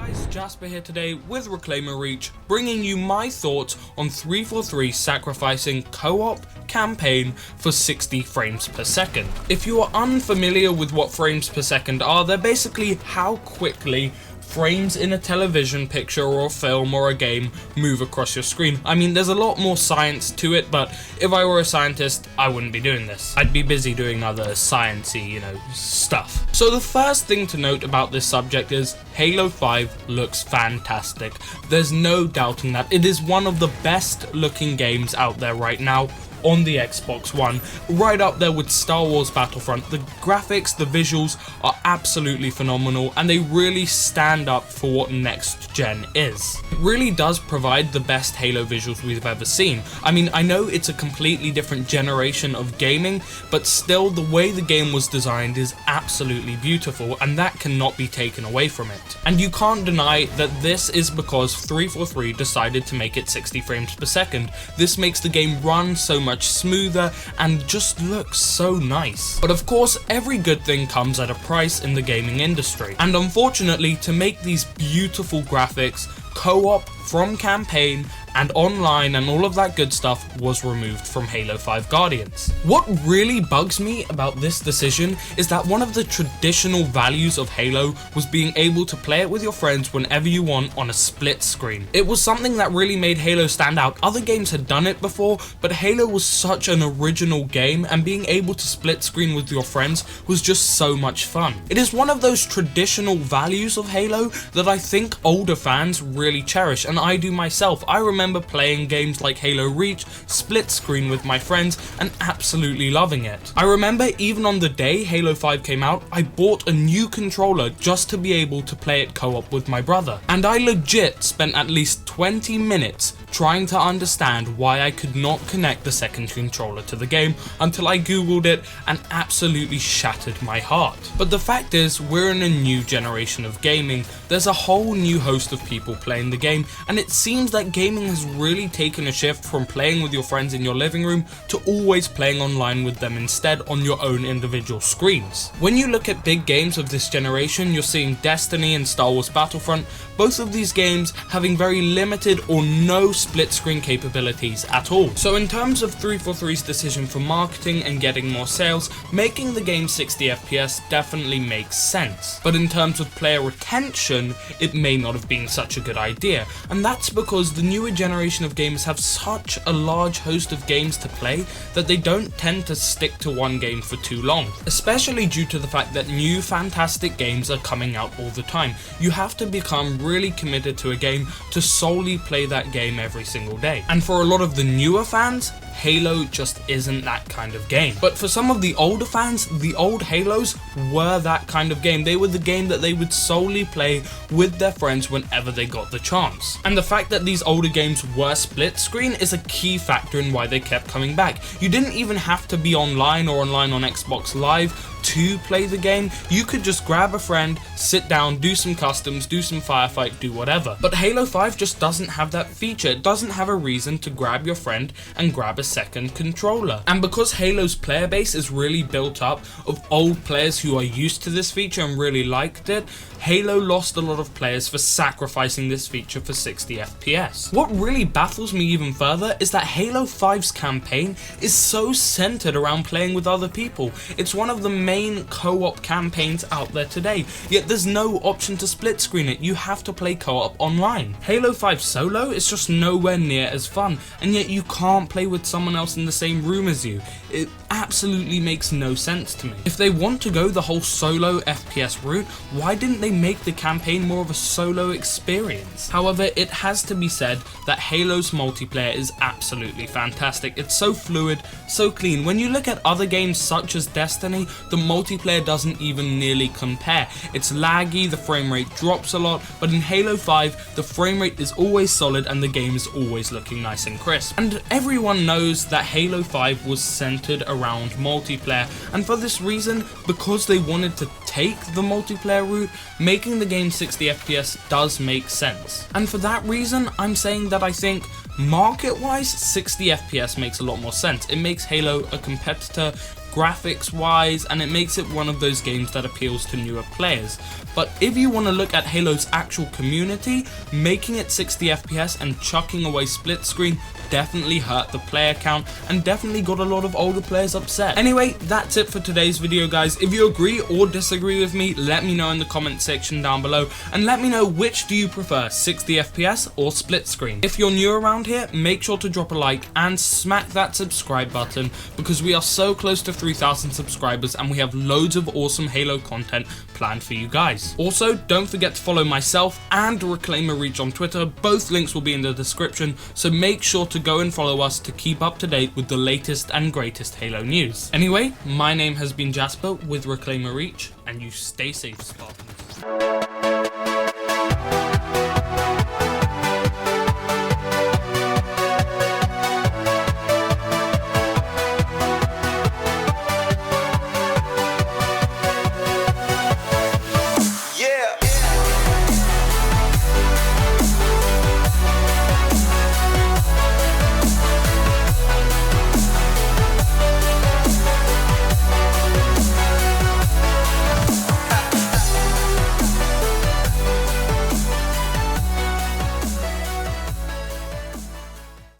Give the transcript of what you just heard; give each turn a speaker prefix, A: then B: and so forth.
A: guys, Jasper here today with Reclaimer Reach, bringing you my thoughts on 343 sacrificing co-op campaign for 60 frames per second. If you are unfamiliar with what frames per second are, they're basically how quickly frames in a television picture or film or a game move across your screen. I mean, there's a lot more science to it, but if I were a scientist, I wouldn't be doing this. I'd be busy doing other sciencey, stuff. So the first thing to note about this subject is Halo 5 looks fantastic. There's no doubting that. It is one of the best looking games out there right now on the Xbox One, right up there with Star Wars Battlefront. The graphics, the visuals are absolutely phenomenal, and they really stand up for what next gen is. It really does provide the best Halo visuals we've ever seen. I mean, I know it's a completely different generation of gaming, but still the way the game was designed is absolutely beautiful, and that cannot be taken away from it. And you can't deny that this is because 343 decided to make it 60 frames per second. This makes the game run so much smoother and just looks so nice. But of course, every good thing comes at a price in the gaming industry, and unfortunately, to make these beautiful graphics, co-op from campaign and online and all of that good stuff was removed from Halo 5 Guardians. What really bugs me about this decision is that one of the traditional values of Halo was being able to play it with your friends whenever you want on a split screen. It was something that really made Halo stand out. Other games had done it before, but Halo was such an original game, and being able to split screen with your friends was just so much fun. It is one of those traditional values of Halo that I think older fans really cherish, and I do myself. I remember playing games like Halo Reach split screen with my friends and absolutely loving it. I remember even on the day Halo 5 came out, I bought a new controller just to be able to play it co-op with my brother, and I legit spent at least 20 minutes trying to understand why I could not connect the second controller to the game until I googled it and absolutely shattered my heart. But the fact is, we're in a new generation of gaming. There's a whole new host of people playing the game, and it seems that gaming has really taken a shift from playing with your friends in your living room to always playing online with them instead on your own individual screens. When you look at big games of this generation, you're seeing Destiny and Star Wars Battlefront, both of these games having very limited or no split screen capabilities at all. So in terms of 343's decision for marketing and getting more sales, making the game 60 FPS definitely makes sense. But in terms of player retention, it may not have been such a good idea, and that's because the newer generation of gamers have such a large host of games to play that they don't tend to stick to one game for too long, especially due to the fact that new fantastic games are coming out all the time. You have to become really committed to a game to solely play that game every single day. And for a lot of the newer fans, Halo just isn't that kind of game. But for some of the older fans, the old Halos were that kind of game. They were the game that they would solely play with their friends whenever they got the chance. And the fact that these older games were split screen is a key factor in why they kept coming back. You didn't even have to be online or online on Xbox Live to play the game. You could just grab a friend, sit down, do some customs, do some firefight, do whatever. But Halo 5 just doesn't have that feature. It doesn't have a reason to grab your friend and grab a second controller. And because Halo's player base is really built up of old players who are used to this feature and really liked it, Halo lost a lot of players for sacrificing this feature for 60 FPS. What really baffles me even further is that Halo 5's campaign is so centered around playing with other people. It's one of the main co-op campaigns out there today, yet there's no option to split screen it. You have to play co-op online. Halo 5 solo is just nowhere near as fun, and yet you can't play with someone else in the same room as you. It absolutely makes no sense to me. If they want to go the whole solo FPS route, why didn't they make the campaign more of a solo experience? However, it has to be said that Halo's multiplayer is absolutely fantastic. It's so fluid, so clean. When you look at other games such as Destiny, the multiplayer doesn't even nearly compare. It's laggy, the frame rate drops a lot, but in Halo 5, the frame rate is always solid and the game is always looking nice and crisp. And everyone knows that Halo 5 was centered around multiplayer, and for this reason, because they wanted to take the multiplayer route, making the game 60 FPS does make sense. And for that reason, I'm saying that I think market-wise, 60 FPS makes a lot more sense. It makes Halo a competitor graphics wise, and it makes it one of those games that appeals to newer players. But if you want to look at Halo's actual community, making it 60 FPS and chucking away split screen definitely hurt the player count and definitely got a lot of older players upset. Anyway, that's it for today's video, guys. If you agree or disagree with me, let me know in the comment section down below, and let me know which do you prefer, 60 FPS or split screen. If you're new around here, make sure to drop a like and smack that subscribe button, because we are so close to 3,000 subscribers and we have loads of awesome Halo content planned for you guys. Also, don't forget to follow myself and Reclaimer Reach on Twitter. Both links will be in the description, so make sure to go and follow us to keep up to date with the latest and greatest Halo news. Anyway, my name has been Jasper with Reclaimer Reach, and you stay safe, Spartans.